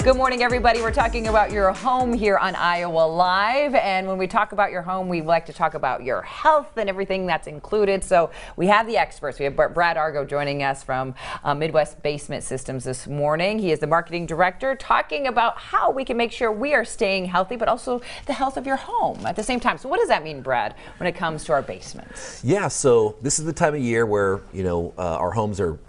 Good morning, everybody. We're talking about your home here on Iowa Live. And when we talk about your home, we like to talk about your health and everything that's included. So we have the experts. We have Brad Argo joining us from Midwest Basement Systems this morning. He is the marketing director, talking about how we can make sure we are staying healthy, but also the health of your home at the same time. So what does that mean, Brad, when it comes to our basements? Yeah, so this is the time of year where, our homes are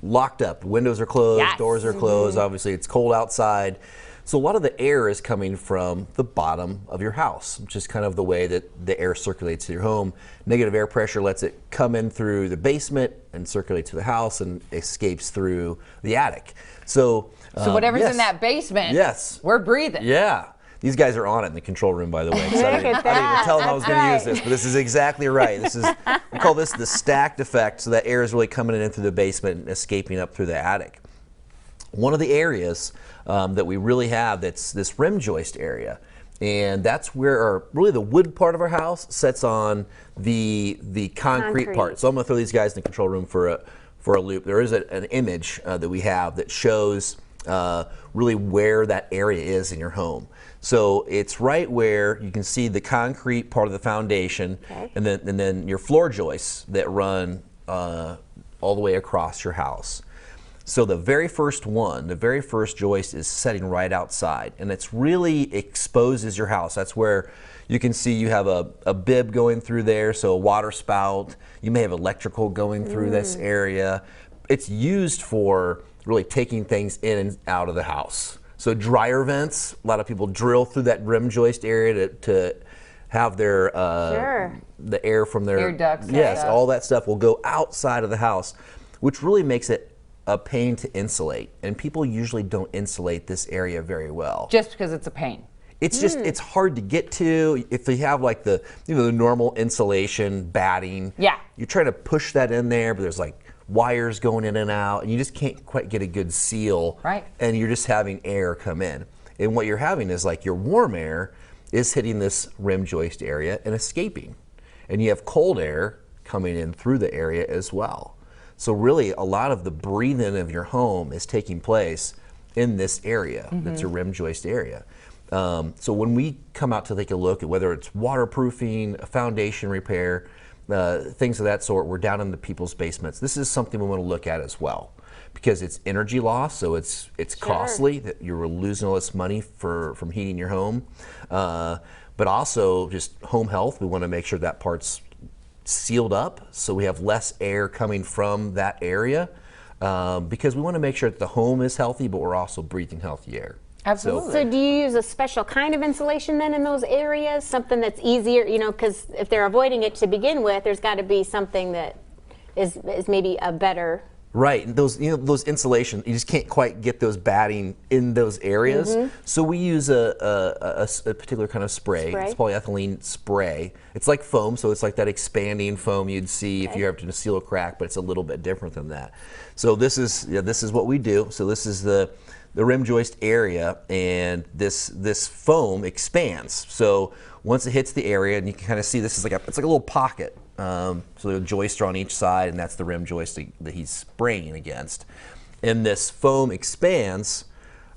locked up. Windows are closed, Yes. Doors are closed. Obviously, it's cold outside. So a lot of the air is coming from the bottom of your house, which is kind of the way that the air circulates to your home. Negative air pressure lets it come in through the basement and circulate to the house and escapes through the attic. So whatever's yes. in that basement, yes, we're breathing. Yeah. These guys are on it in the control room, by the way. I didn't even tell them I was going to use this, but this is exactly right. We call this the stacked effect, so that air is really coming in through the basement and escaping up through the attic. One of the areas that we really have, that's this rim joist area, and that's where really the wood part of our house sets on the concrete part. So I'm going to throw these guys in the control room for a loop. There is an image that we have that shows really where that area is in your home. So it's right where you can see the concrete part of the foundation, okay, and then your floor joists that run all the way across your house. So the very first joist is setting right outside, and it's really exposes your house. That's where you can see you have a bib going through there, so a water spout. You may have electrical going through this area. It's used for really taking things in and out of the house. So dryer vents, a lot of people drill through that rim joist area to have their the air from their air ducts. Yes, all that stuff will go outside of the house, which really makes it a pain to insulate. And people usually don't insulate this area very well. Just because it's a pain. It's just, it's hard to get to. If you have like the normal insulation batting, you're trying to push that in there, but there's like wires going in and out, and you just can't quite get a good seal. Right. And you're just having air come in. And what you're having is like your warm air is hitting this rim joist area and escaping. And you have cold air coming in through the area as well. So really a lot of the breathing of your home is taking place in this area. That's your rim joist area. So when we come out to take a look at whether it's waterproofing, a foundation repair, things of that sort, we're down in the people's basements. This is something we want to look at as well, because it's energy loss, so it's costly, that you're losing all this money from heating your home, but also just home health. We want to make sure that part's sealed up so we have less air coming from that area, because we want to make sure that the home is healthy, but we're also breathing healthy air. Absolutely. So do you use a special kind of insulation then in those areas? Something that's easier, because if they're avoiding it to begin with, there's got to be something that is maybe a better. Right. And those insulation, you just can't quite get those batting in those areas. So we use a particular kind of spray. It's polyethylene spray. It's like foam, so it's like that expanding foam you'd see if you have to seal a crack, but it's a little bit different than that. So this is what we do. So this is the rim joist area, and this foam expands. So once it hits the area, and you can kind of see this is it's like a little pocket. So the joists are on each side, and that's the rim joist that he's spraying against. And this foam expands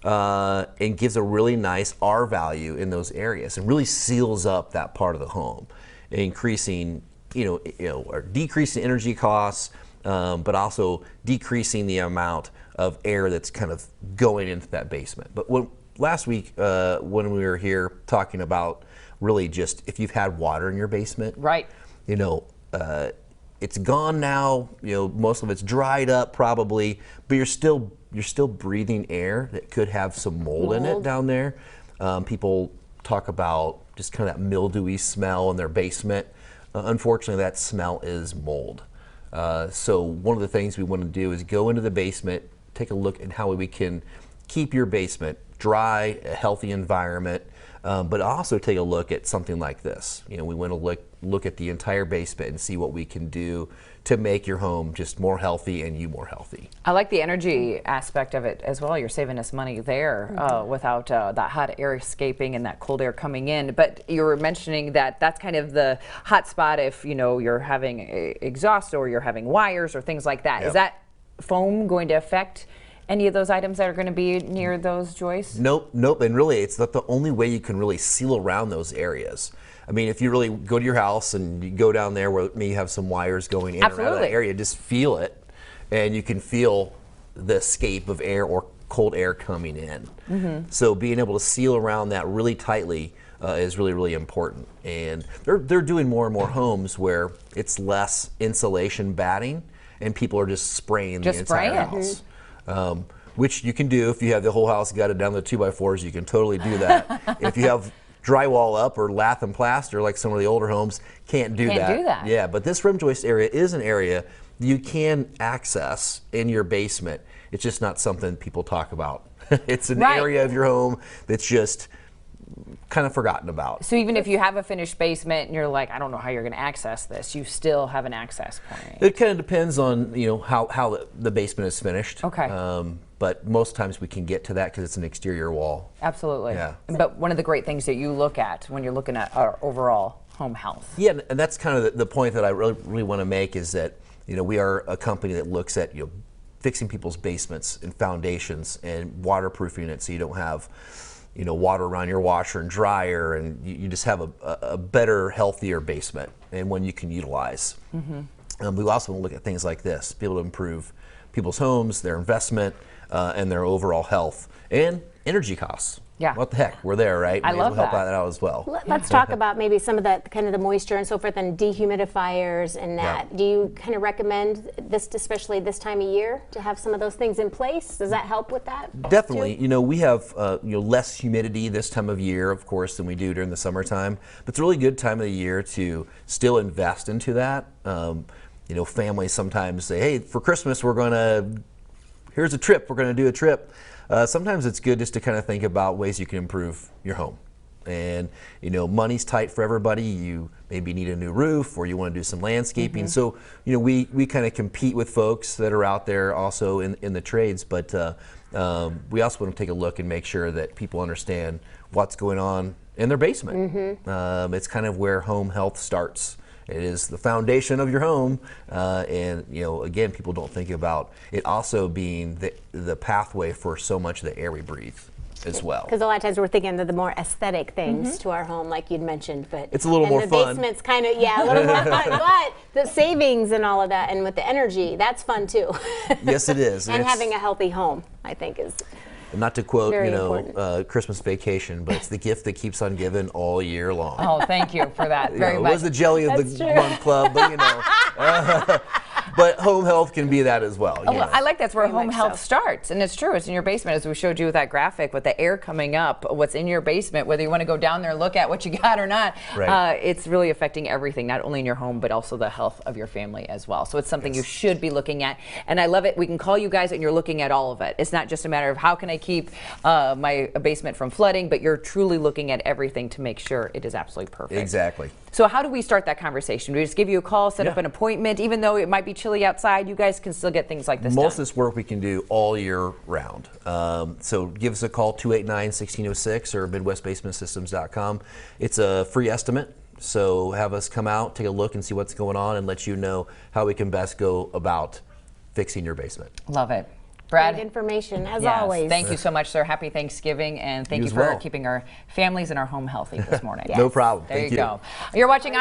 and gives a really nice R value in those areas, and really seals up that part of the home, increasing or decreasing energy costs, but also decreasing the amount of air that's kind of going into that basement. But last week when we were here talking about really just if you've had water in your basement, right? It's gone now. Most of it's dried up probably, but you're still breathing air that could have some mold in it down there. People talk about just kind of that mildewy smell in their basement. Unfortunately, that smell is mold. So one of the things we want to do is go into the basement, take a look at how we can keep your basement dry, a healthy environment, but also take a look at something like this. We want to look at the entire basement and see what we can do to make your home just more healthy and you more healthy. I like the energy aspect of it as well. You're saving us money there without that hot air escaping and that cold air coming in. But you were mentioning that that's kind of the hot spot if you're having exhaust or you're having wires or things like that. Yep. Is that foam going to affect any of those items that are going to be near those joists? Nope. And really, it's not the only way you can really seal around those areas. I mean, if you really go to your house and you go down there where maybe you have some wires going in and out of that area, just feel it, and you can feel the escape of air or cold air coming in. So being able to seal around that really tightly is really, really important. And they're doing more and more homes where it's less insulation batting, and people are just spraying the entire house. Which you can do if you have the whole house gutted down the 2x4s. You can totally do that. If you have drywall up or lath and plaster like some of the older homes, can't do that. Yeah, but this rim joist area is an area you can access in your basement. It's just not something people talk about. It's an area of your home that's just kind of forgotten about. So even if you have a finished basement and you're like, I don't know how you're going to access this, you still have an access point. It kind of depends on how the basement is finished. Okay. But most times we can get to that because it's an exterior wall. Absolutely. Yeah. But one of the great things that you look at when you're looking at our overall home health. Yeah, and that's kind of the point that I really want to make is that we are a company that looks at fixing people's basements and foundations and waterproofing it so you don't have water around your washer and dryer, and you just have a better, healthier basement and one you can utilize. We also want to look at things like this, be able to improve people's homes, their investment, and their overall health and energy costs. Yeah. What the heck? We're there, right? I love help that. that out as well. Let's talk about maybe some of the kind of the moisture and so forth and dehumidifiers and that. Yeah. Do you kind of recommend this, especially this time of year, to have some of those things in place? Does that help with that? Definitely. We have less humidity this time of year, of course, than we do during the summertime. But it's a really good time of the year to still invest into that. Families sometimes say, hey, for Christmas here's a trip, we're going to do a trip. Sometimes it's good just to kind of think about ways you can improve your home. And money's tight for everybody. You maybe need a new roof, or you want to do some landscaping. So we kind of compete with folks that are out there also in the trades, but we also want to take a look and make sure that people understand what's going on in their basement. It's kind of where home health starts. It is the foundation of your home, and again, people don't think about it also being the pathway for so much of the air we breathe as well. Because a lot of times we're thinking of the more aesthetic things to our home, like you'd mentioned, but it's a little more fun. The basement's kind of a little more fun, but the savings and all of that, and with the energy, that's fun too. Yes, it is, and having a healthy home, I think, is. Not to quote, important. Christmas Vacation, but it's the gift that keeps on giving all year long. Oh, thank you for that very much. It was the jelly of the month club, but but home health can be that as well. Well, I like that's where home health starts, and it's true. It's in your basement, as we showed you with that graphic, with the air coming up. What's in your basement, whether you want to go down there and look at what you got or not, it's really affecting everything, not only in your home, but also the health of your family as well. So it's something you should be looking at, and I love it. We can call you guys, and you're looking at all of it. It's not just a matter of how can I keep my basement from flooding, but you're truly looking at everything to make sure it is absolutely perfect. Exactly. So how do we start that conversation? Do we just give you a call, set up an appointment, even though it might be chilly outside? You guys can still get things like this Most of this work we can do all year round. So give us a call, 289-1606 or MidwestBasementSystems.com. It's a free estimate. So have us come out, take a look and see what's going on and let you know how we can best go about fixing your basement. Love it. Brad, great information, as always. Thank you so much, sir. Happy Thanksgiving, and thank you for keeping our families and our home healthy this morning. No problem. There Thank you go. You're watching